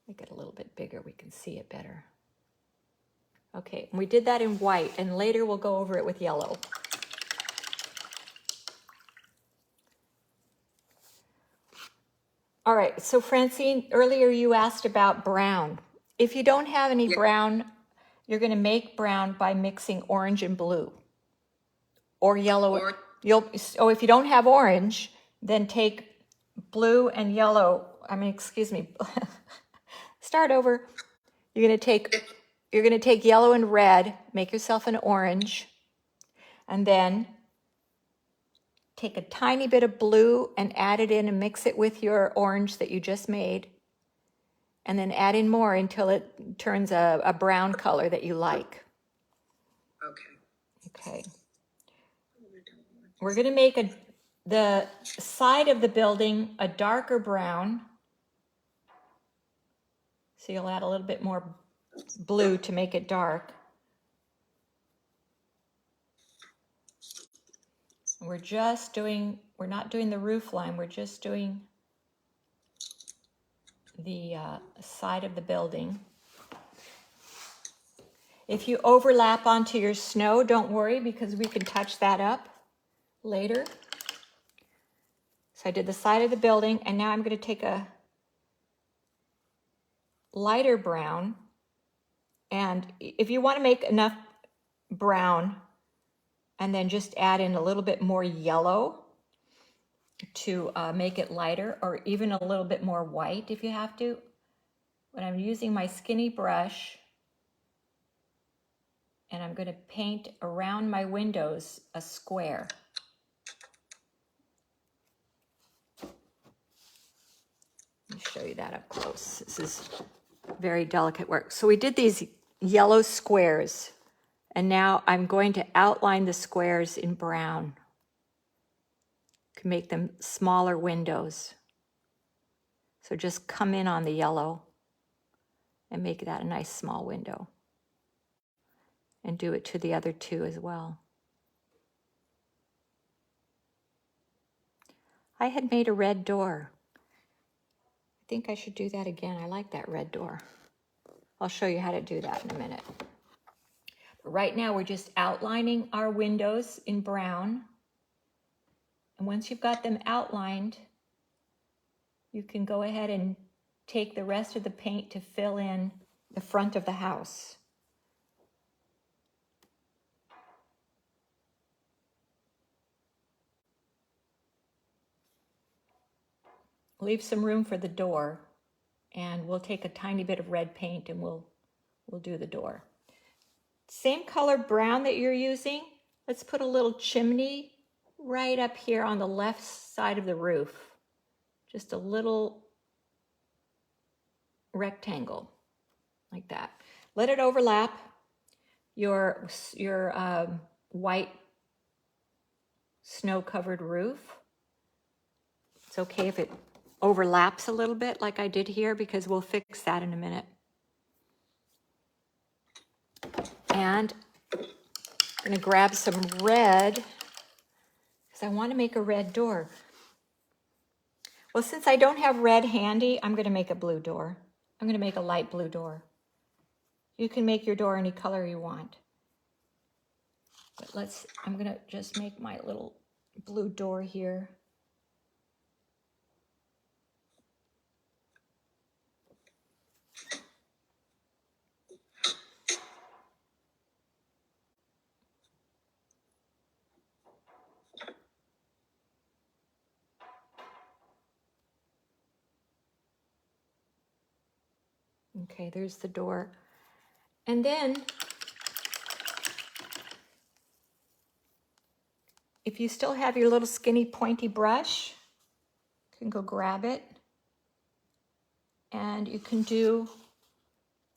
Speaker 2: Make it a little bit bigger, we can see it better. Okay, and we did that in white, and later we'll go over it with yellow. All right, so Francine, earlier you asked about brown. If you don't have any brown, you're going to make brown by mixing orange and blue. Or yellow. If you don't have orange, then take blue and yellow. Start over. You're going to take yellow and red, make yourself an orange, and then take a tiny bit of blue and add it in and mix it with your orange that you just made. And then add in more until it turns a brown color that you like. Okay. We're going to make the side of the building a darker brown. So you'll add a little bit more blue to make it dark. We're not doing the roof line, we're just doing the side of the building. If you overlap onto your snow, don't worry, because we can touch that up later. So I did the side of the building, and now I'm going to take a lighter brown, and if you want to make enough brown and then just add in a little bit more yellow to make it lighter, or even a little bit more white if you have to. But I'm using my skinny brush, and I'm going to paint around my windows a square. Let me show you that up close. This is very delicate work. So we did these yellow squares, and now I'm going to outline the squares in brown. You can make them smaller windows. So just come in on the yellow and make that a nice small window. And do it to the other two as well. I had made a red door. I think I should do that again. I like that red door. I'll show you how to do that in a minute. But right now we're just outlining our windows in brown. And once you've got them outlined, you can go ahead and take the rest of the paint to fill in the front of the house. Leave some room for the door, and we'll take a tiny bit of red paint and we'll do the door. Same color brown that you're using, let's put a little chimney right up here on the left side of the roof. Just a little rectangle like that. Let it overlap your white snow-covered roof. It's okay if it overlaps a little bit like I did here, because we'll fix that in a minute. And I'm going to grab some red because I want to make a red door. Well, since I don't have red handy, I'm going to make a blue door. I'm going to make a light blue door. You can make your door any color you want. But I'm going to just make my little blue door here. Okay, there's the door. And then, if you still have your little skinny pointy brush, you can go grab it. And you can do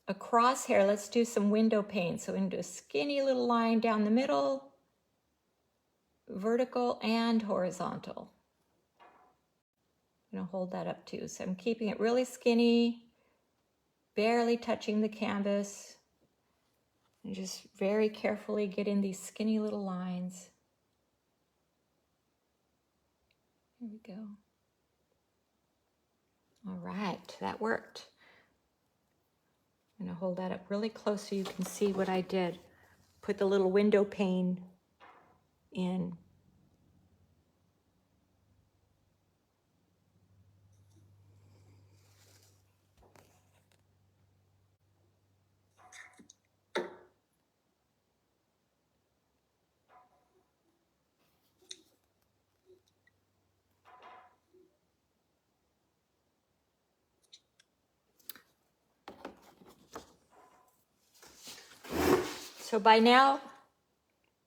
Speaker 2: a crosshair. Let's do some window paint. So we're going to do a skinny little line down the middle, vertical and horizontal. I'm going to hold that up too. So I'm keeping it really skinny, barely touching the canvas, and just very carefully getting these skinny little lines. Here we go. All right, that worked. I'm going to hold that up really close so you can see what I did. Put the little window pane in. So by now,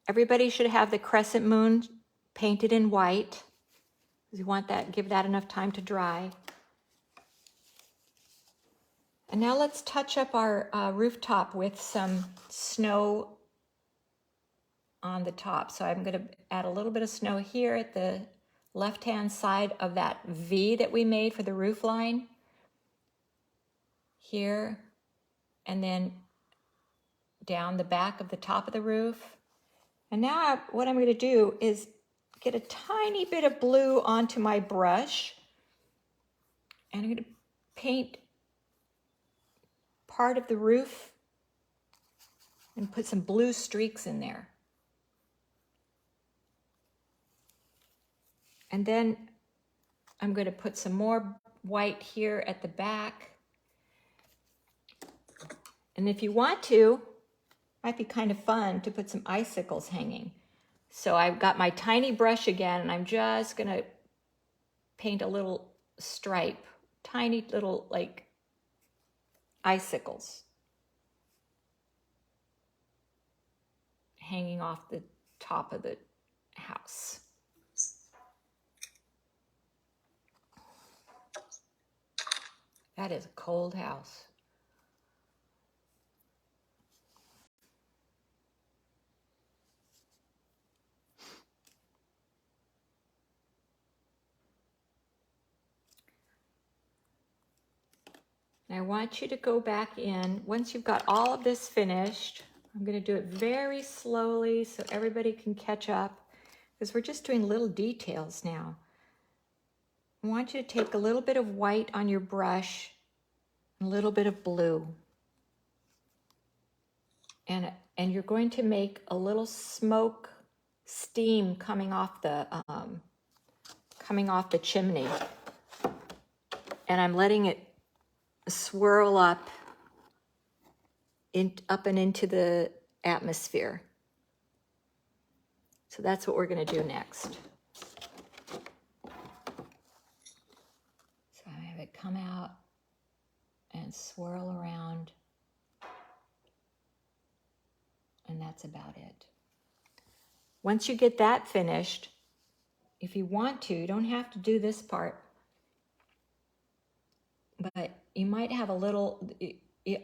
Speaker 2: everybody should have the crescent moon painted in white. You want that, give that enough time to dry. And now let's touch up our rooftop with some snow on the top. So I'm going to add a little bit of snow here at the left-hand side of that V that we made for the roof line. Here, and then down the back of the top of the roof. And now what I'm going to do is get a tiny bit of blue onto my brush. And I'm going to paint part of the roof and put some blue streaks in there. And then I'm going to put some more white here at the back. And if you want to, might be kind of fun to put some icicles hanging. So I've got my tiny brush again, and I'm just going to paint a little stripe, tiny little like icicles hanging off the top of the house. That is a cold house. And I want you to go back in. Once you've got all of this finished, I'm going to do it very slowly so everybody can catch up, because we're just doing little details now. I want you to take a little bit of white on your brush, and a little bit of blue. And you're going to make a little smoke, steam coming off the chimney. And I'm letting it swirl up and into the atmosphere. So that's what we're going to do next. So I have it come out and swirl around, and that's about it. Once you get that finished, if you want to, you don't have to do this part, but you might have a little,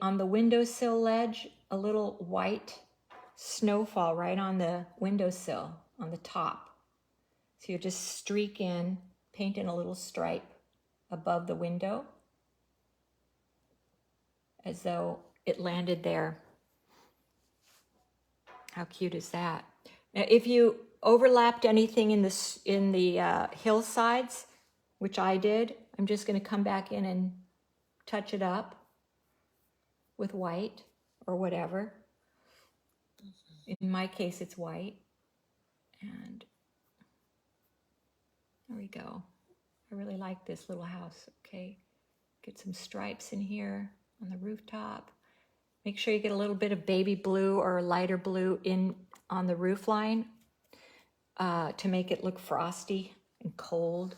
Speaker 2: on the windowsill ledge, a little white snowfall right on the windowsill, on the top. So you just streak in, paint in a little stripe above the window, as though it landed there. How cute is that? Now, if you overlapped anything in the hillsides, which I did, I'm just going to come back in and touch it up with white or whatever. In my case, it's white. And there we go. I really like this little house, okay? Get some stripes in here on the rooftop. Make sure you get a little bit of baby blue or lighter blue in on the roof line to make it look frosty and cold.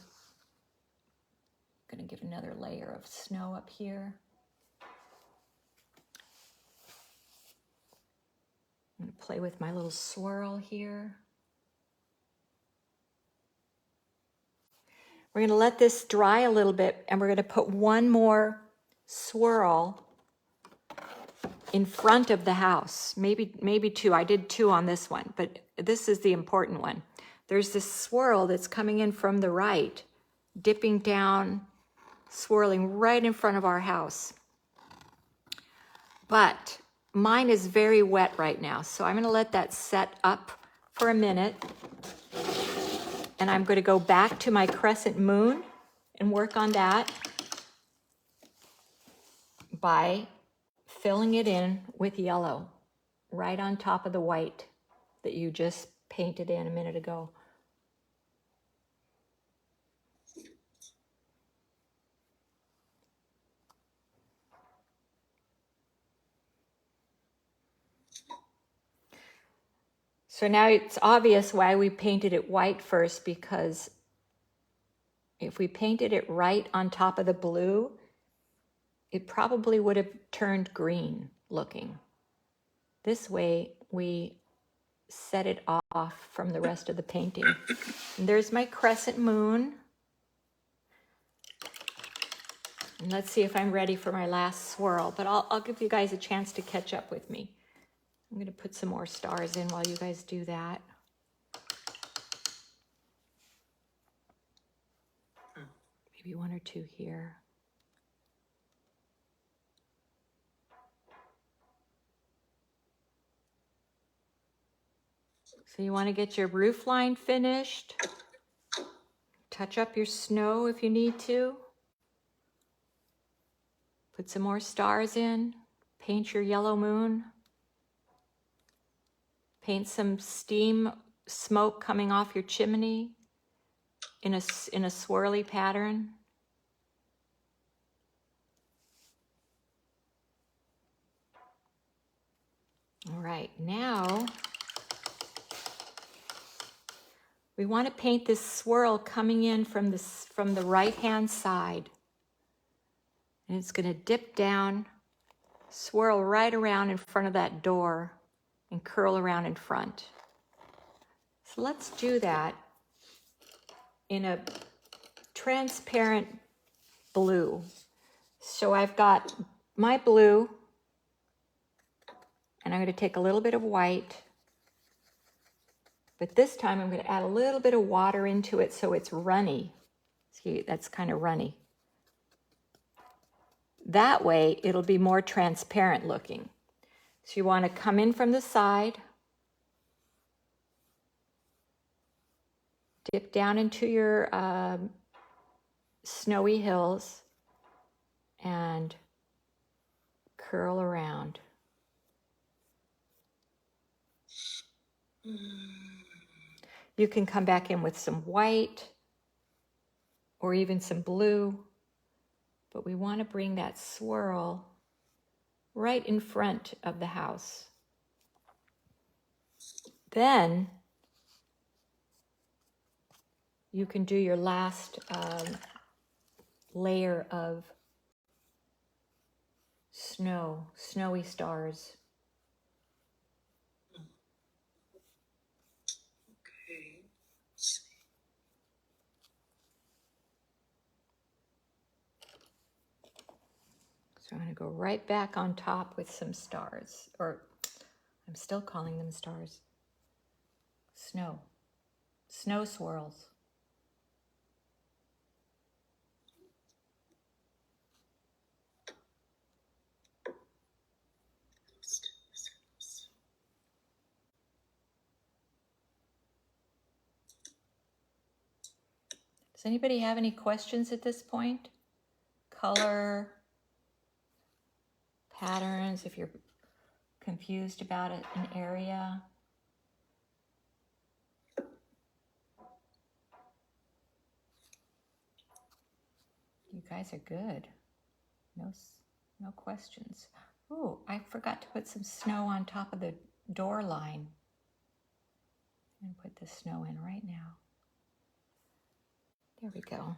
Speaker 2: I'm gonna give another layer of snow up here. play with my little swirl here. We're going to let this dry a little bit, and we're going to put one more swirl in front of the house. Maybe two. I did two on this one, but this is the important one. There's this swirl that's coming in from the right, dipping down, swirling right in front of our house. But mine is very wet right now, so I'm going to let that set up for a minute. And I'm going to go back to my crescent moon and work on that by filling it in with yellow right on top of the white that you just painted in a minute ago. So now it's obvious why we painted it white first, because if we painted it right on top of the blue, it probably would have turned green looking. This way we set it off from the rest of the painting. And there's my crescent moon. And let's see if I'm ready for my last swirl, but I'll give you guys a chance to catch up with me. I'm going to put some more stars in while you guys do that. Maybe one or two here. So you want to get your roof line finished. Touch up your snow if you need to. Put some more stars in. Paint your yellow moon. Paint some steam smoke coming off your chimney in a swirly pattern. All right, now we want to paint this swirl coming in from the right-hand side. And it's going to dip down, swirl right around in front of that door, and curl around in front. So let's do that in a transparent blue. So I've got my blue, and I'm going to take a little bit of white, but this time I'm going to add a little bit of water into it so it's runny. See, that's kind of runny. That way it'll be more transparent looking. So you want to come in from the side, dip down into your snowy hills, and curl around. You can come back in with some white or even some blue, but we want to bring that swirl right in front of the house. Then you can do your last layer of snowy stars.
Speaker 1: Okay.
Speaker 2: So I'm going to go right back on top with some stars, or I'm still calling them stars. Snow swirls. Does anybody have any questions at this point? Color, patterns, if you're confused about an area. You guys are good. No questions. Ooh, I forgot to put some snow on top of the door line. I'm going to put the snow in right now. There we go.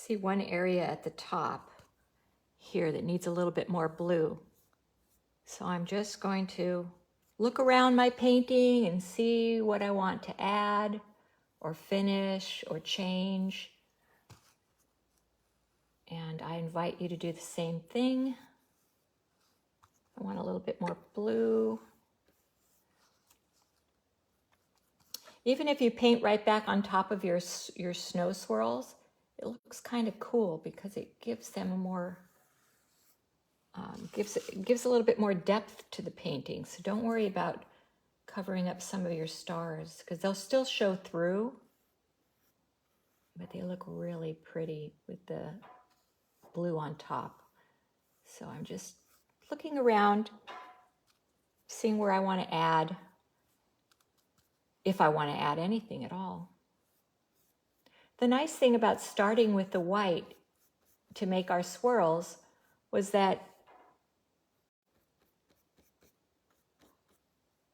Speaker 2: see one area at the top here that needs a little bit more blue. So I'm just going to look around my painting and see what I want to add or finish or change. And I invite you to do the same thing. I want a little bit more blue. Even if you paint right back on top of your snow swirls, it looks kind of cool because it gives them a more, gives a little bit more depth to the painting. So don't worry about covering up some of your stars because they'll still show through, but they look really pretty with the blue on top. So I'm just looking around, seeing where I want to add, if I want to add anything at all. The nice thing about starting with the white to make our swirls was that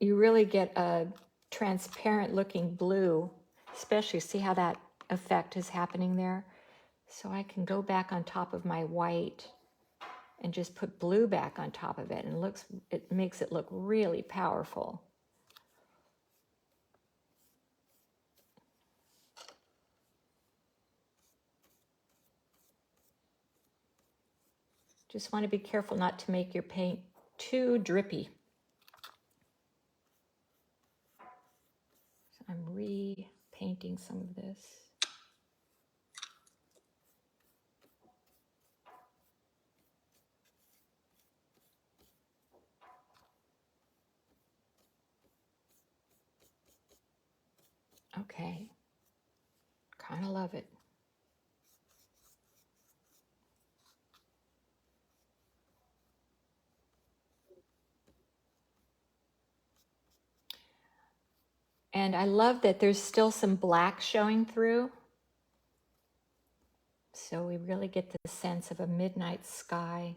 Speaker 2: you really get a transparent looking blue, especially see how that effect is happening there. So I can go back on top of my white and just put blue back on top of it, and it makes it look really powerful. Just want to be careful not to make your paint too drippy. So I'm repainting some of this. Okay, kind of love it. And I love that there's still some black showing through. So we really get the sense of a midnight sky.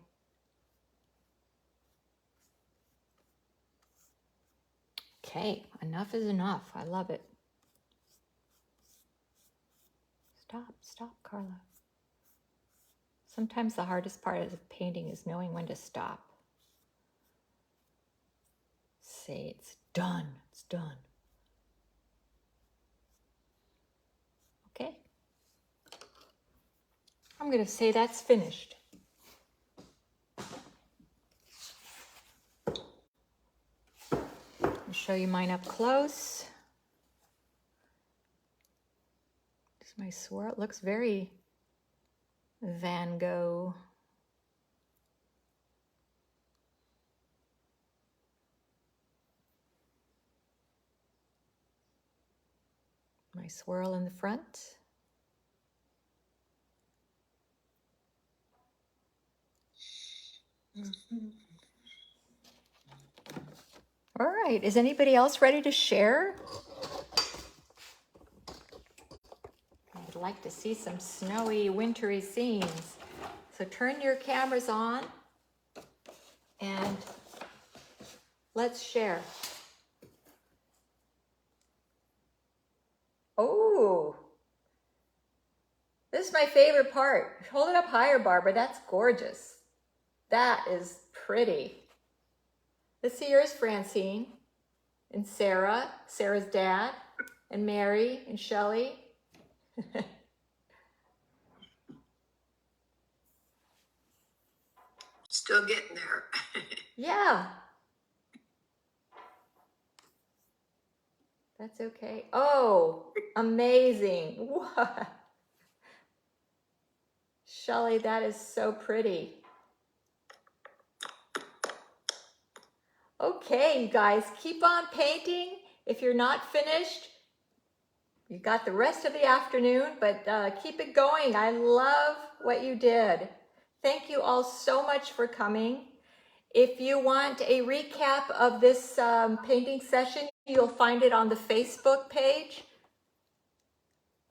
Speaker 2: Okay, enough is enough. I love it. Stop, Carla. Sometimes the hardest part of the painting is knowing when to stop. Say it's done, it's done. Okay. I'm going to say that's finished. I'll show you mine up close. Just my swirl. It looks very Van Gogh. My swirl in the front. All right, is anybody else ready to share? I'd like to see some snowy, wintry scenes. So turn your cameras on and let's share. Oh, this is my favorite part. Hold it up higher, Barbara. That's gorgeous. That is pretty. Let's see yours, Francine, and Sarah, Sarah's dad, and Mary, and Shelley.
Speaker 1: Still getting there.
Speaker 2: Yeah. That's okay. Oh, amazing. What? Shelley, that is so pretty. Okay, you guys, keep on painting. If you're not finished, you got the rest of the afternoon, but keep it going. I love what you did. Thank you all so much for coming. If you want a recap of this painting session, you'll find it on the Facebook page.